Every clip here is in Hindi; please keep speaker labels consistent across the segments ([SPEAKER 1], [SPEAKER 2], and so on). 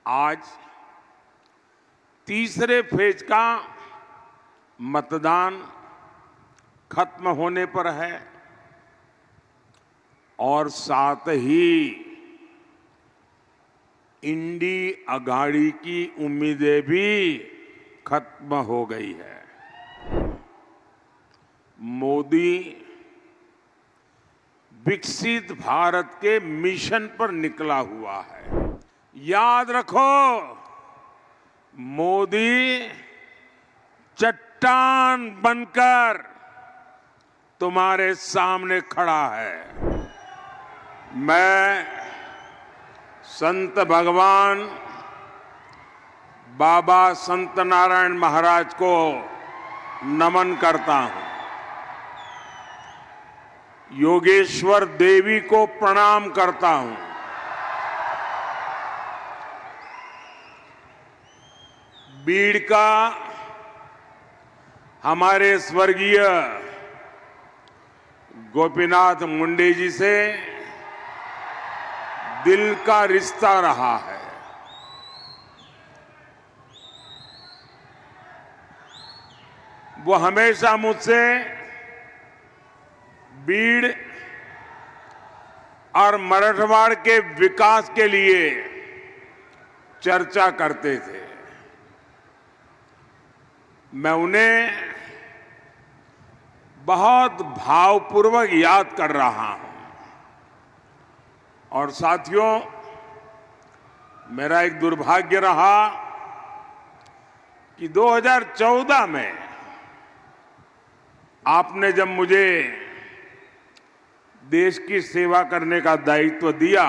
[SPEAKER 1] आज तीसरे फेज का मतदान खत्म होने पर है और साथ ही इंडी अघाड़ी की उम्मीदें भी खत्म हो गई है। मोदी विकसित भारत के मिशन पर निकला हुआ है। याद रखो, मोदी चट्टान बनकर तुम्हारे सामने खड़ा है। मैं संत भगवान बाबा संत नारायण महाराज को नमन करता हूं। योगेश्वर देवी को प्रणाम करता हूं। बीड़ का हमारे स्वर्गीय गोपीनाथ मुंडे जी से दिल का रिश्ता रहा है। वो हमेशा मुझसे बीड़ और मराठवाड़ के विकास के लिए चर्चा करते थे। मैं उन्हें बहुत भावपूर्वक याद कर रहा हूं। और साथियों, मेरा एक दुर्भाग्य रहा कि 2014 में आपने जब मुझे देश की सेवा करने का दायित्व दिया,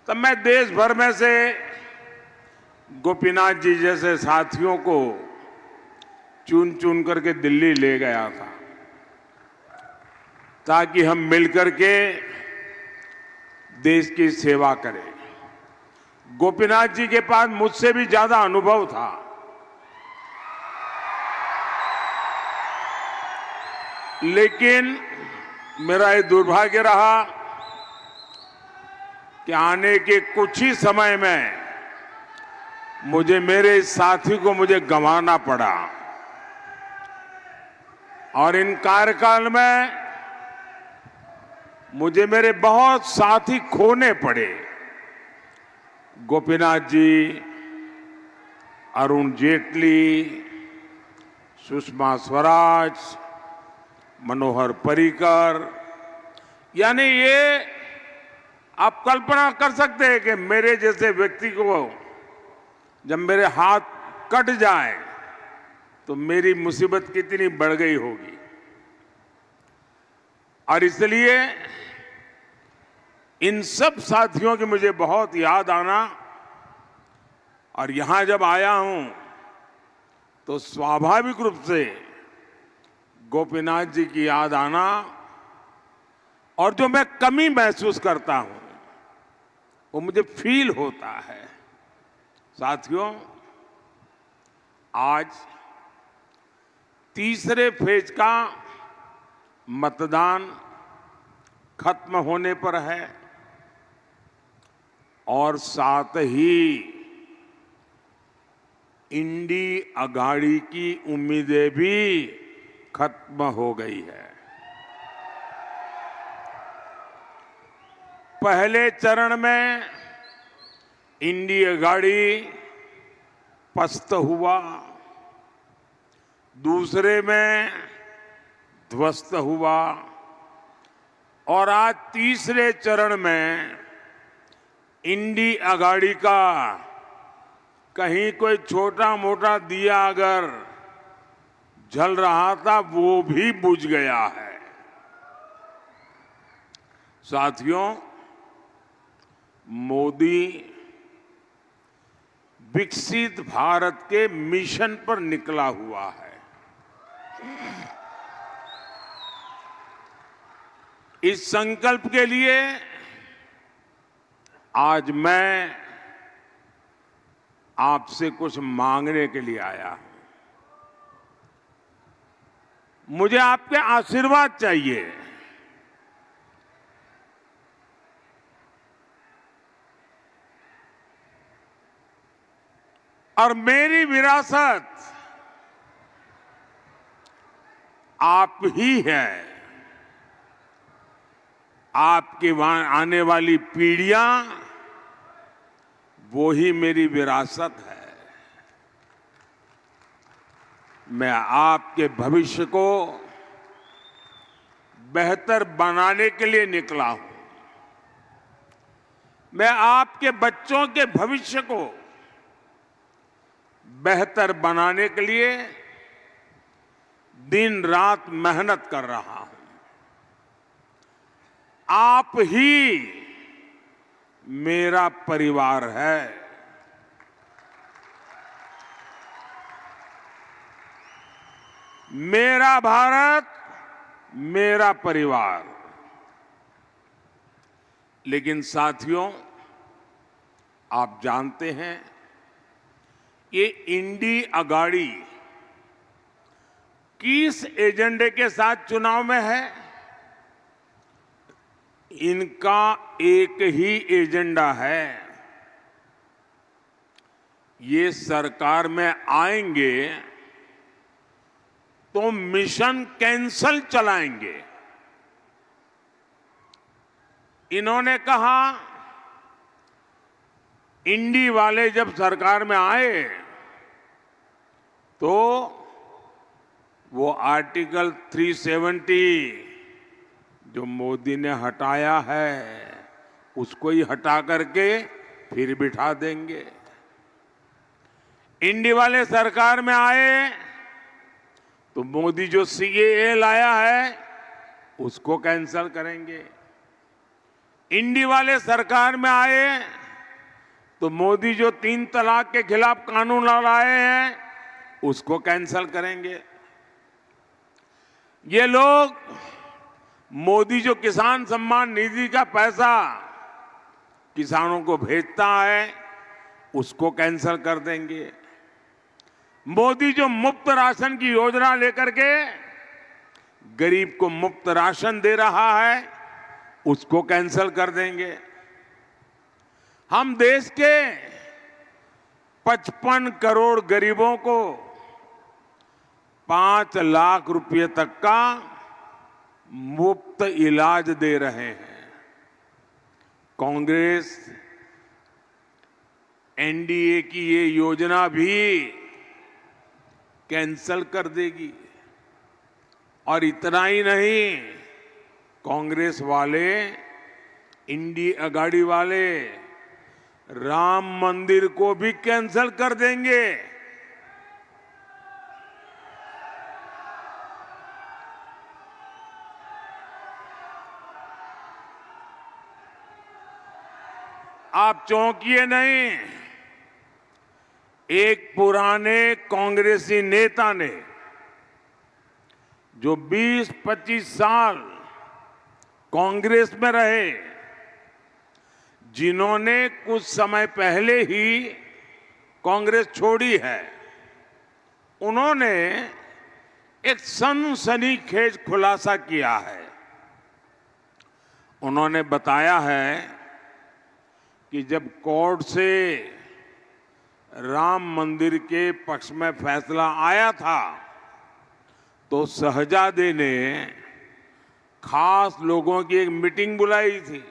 [SPEAKER 1] तब मैं देश भर में से गोपीनाथ जी जैसे साथियों को चुन चुन करके दिल्ली ले गया था, ताकि हम मिलकर के देश की सेवा करें। गोपीनाथ जी के पास मुझसे भी ज्यादा अनुभव था। लेकिन मेरा ये दुर्भाग्य रहा कि आने के कुछ ही समय में मेरे साथी को मुझे गंवाना पड़ा। और इन कार्यकाल में मुझे मेरे बहुत साथी खोने पड़े। गोपीनाथ जी, अरुण जेटली, सुषमा स्वराज, मनोहर पर्रिकर, यानी ये आप कल्पना कर सकते हैं कि मेरे जैसे व्यक्ति को जब मेरे हाथ कट जाए तो मेरी मुसीबत कितनी बढ़ गई होगी। और इसलिए इन सब साथियों की मुझे बहुत याद आना, और यहां जब आया हूं तो स्वाभाविक रूप से गोपीनाथ जी की याद आना, और जो मैं कमी महसूस करता हूं वो मुझे फील होता है। साथियों, आज तीसरे फेज का मतदान खत्म होने पर है और साथ ही इंडी अघाड़ी की उम्मीदें भी खत्म हो गई है। पहले चरण में इंडी अघाड़ी पस्त हुआ, दूसरे में ध्वस्त हुआ, और आज तीसरे चरण में इंडी अघाड़ी का कहीं कोई छोटा मोटा दिया अगर जल रहा था वो भी बुझ गया है। साथियों, मोदी विकसित भारत के मिशन पर निकला हुआ है। इस संकल्प के लिए आज मैं आपसे कुछ मांगने के लिए आया हूं। मुझे आपके आशीर्वाद चाहिए। और मेरी विरासत आप ही है। आपकी आने वाली पीढ़ियां वो ही मेरी विरासत है। मैं आपके भविष्य को बेहतर बनाने के लिए निकला हूं। मैं आपके बच्चों के भविष्य को बेहतर बनाने के लिए दिन रात मेहनत कर रहा हूं। आप ही मेरा परिवार है। मेरा भारत, मेरा परिवार। लेकिन साथियों, आप जानते हैं, ये इंडी अगाड़ी किस एजेंडे के साथ चुनाव में है? इनका एक ही एजेंडा है। ये सरकार में आएंगे तो मिशन कैंसल चलाएंगे। इन्होंने कहा, इंडी वाले जब सरकार में आए तो वो आर्टिकल 370 जो मोदी ने हटाया है उसको ही हटा करके फिर बिठा देंगे। इंडी वाले सरकार में आए तो मोदी जो सीएए लाया है उसको कैंसल करेंगे। इंडी वाले सरकार में आए तो मोदी जो 3 तलाक के खिलाफ कानून लाए हैं उसको कैंसल करेंगे। ये लोग मोदी जो किसान सम्मान निधि का पैसा किसानों को भेजता है उसको कैंसल कर देंगे। मोदी जो मुफ्त राशन की योजना लेकर के गरीब को मुफ्त राशन दे रहा है उसको कैंसल कर देंगे। हम देश के 55 करोड़ गरीबों को 5 लाख रुपए तक का मुफ्त इलाज दे रहे हैं। कांग्रेस एनडीए की ये योजना भी कैंसल कर देगी। और इतना ही नहीं, कांग्रेस वाले, इंडी अगाड़ी वाले राम मंदिर को भी कैंसल कर देंगे। आप चौंकिए नहीं। एक पुराने कांग्रेसी नेता ने जो 20-25 साल कांग्रेस में रहे, जिन्होंने कुछ समय पहले ही कांग्रेस छोड़ी है, उन्होंने एक सनसनीखेज खुलासा किया है। उन्होंने बताया है कि जब कोर्ट से राम मंदिर के पक्ष में फैसला आया था तो शहजादे ने खास लोगों की एक मीटिंग बुलाई थी।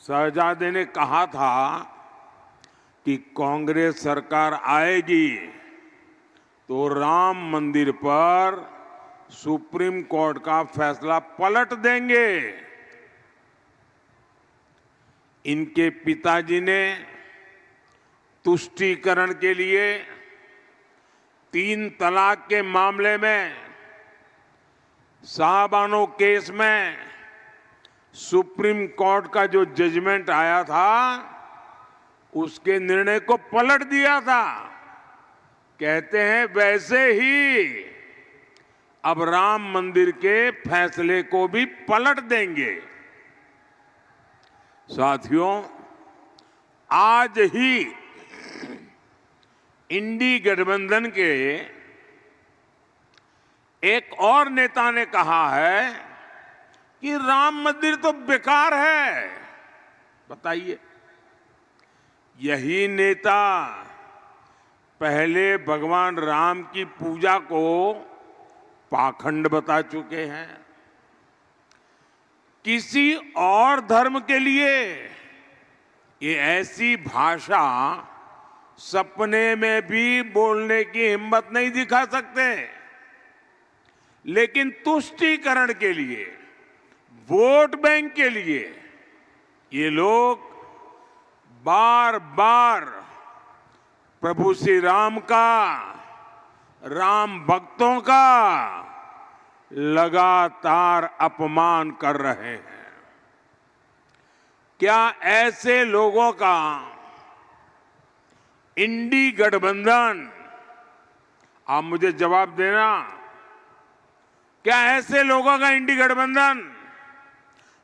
[SPEAKER 1] शहजादे ने कहा था कि कांग्रेस सरकार आएगी तो राम मंदिर पर सुप्रीम कोर्ट का फैसला पलट देंगे। इनके पिताजी ने तुष्टीकरण के लिए 3 तलाक के मामले में साहबानो केस में सुप्रीम कोर्ट का जो जजमेंट आया था उसके निर्णय को पलट दिया था। कहते हैं वैसे ही अब राम मंदिर के फैसले को भी पलट देंगे। साथियों, आज ही इंडी गठबंधन के एक और नेता ने कहा है कि राम मंदिर तो बेकार है। बताइए, यही नेता पहले भगवान राम की पूजा को पाखंड बता चुके हैं। किसी और धर्म के लिए ये ऐसी भाषा सपने में भी बोलने की हिम्मत नहीं दिखा सकते, लेकिन तुष्टीकरण के लिए, वोट बैंक के लिए ये लोग बार बार प्रभु श्री राम का, राम भक्तों का लगातार अपमान कर रहे हैं। क्या ऐसे लोगों का इंडी गठबंधन, आप मुझे जवाब देना, क्या ऐसे लोगों का इंडी गठबंधन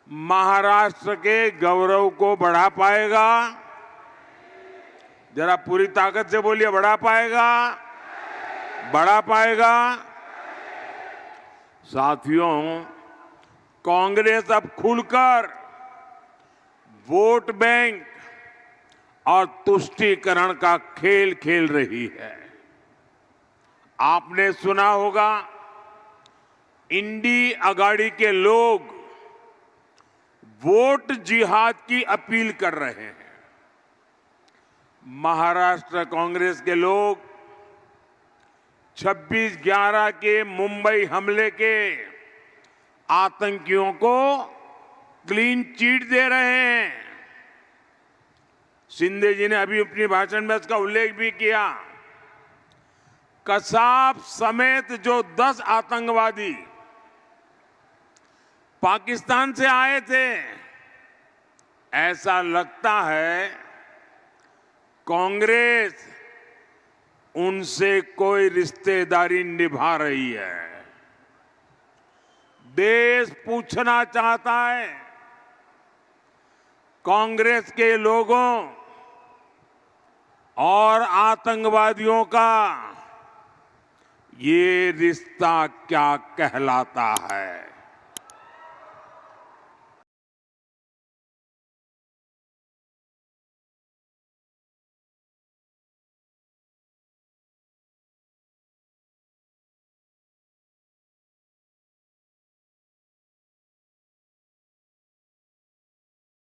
[SPEAKER 1] महाराष्ट्र के गौरव को बढ़ा पाएगा? जरा पूरी ताकत से बोलिए, बढ़ा पाएगा? बढ़ा पाएगा? साथियों, कांग्रेस अब खुलकर वोट बैंक और तुष्टीकरण का खेल खेल रही है। आपने सुना होगा, इंडी अगाड़ी के लोग वोट जिहाद की अपील कर रहे हैं। महाराष्ट्र कांग्रेस के लोग 26/11 के मुंबई हमले के आतंकियों को क्लीन चिट दे रहे हैं। शिंदे जी ने अभी अपनी भाषण में इसका उल्लेख भी किया। कसाब समेत जो 10 आतंकवादी पाकिस्तान से आए थे, ऐसा लगता है कांग्रेस उनसे कोई रिश्तेदारी निभा रही है। देश पूछना चाहता है, कांग्रेस के लोगों और आतंकवादियों का ये रिश्ता क्या कहलाता है?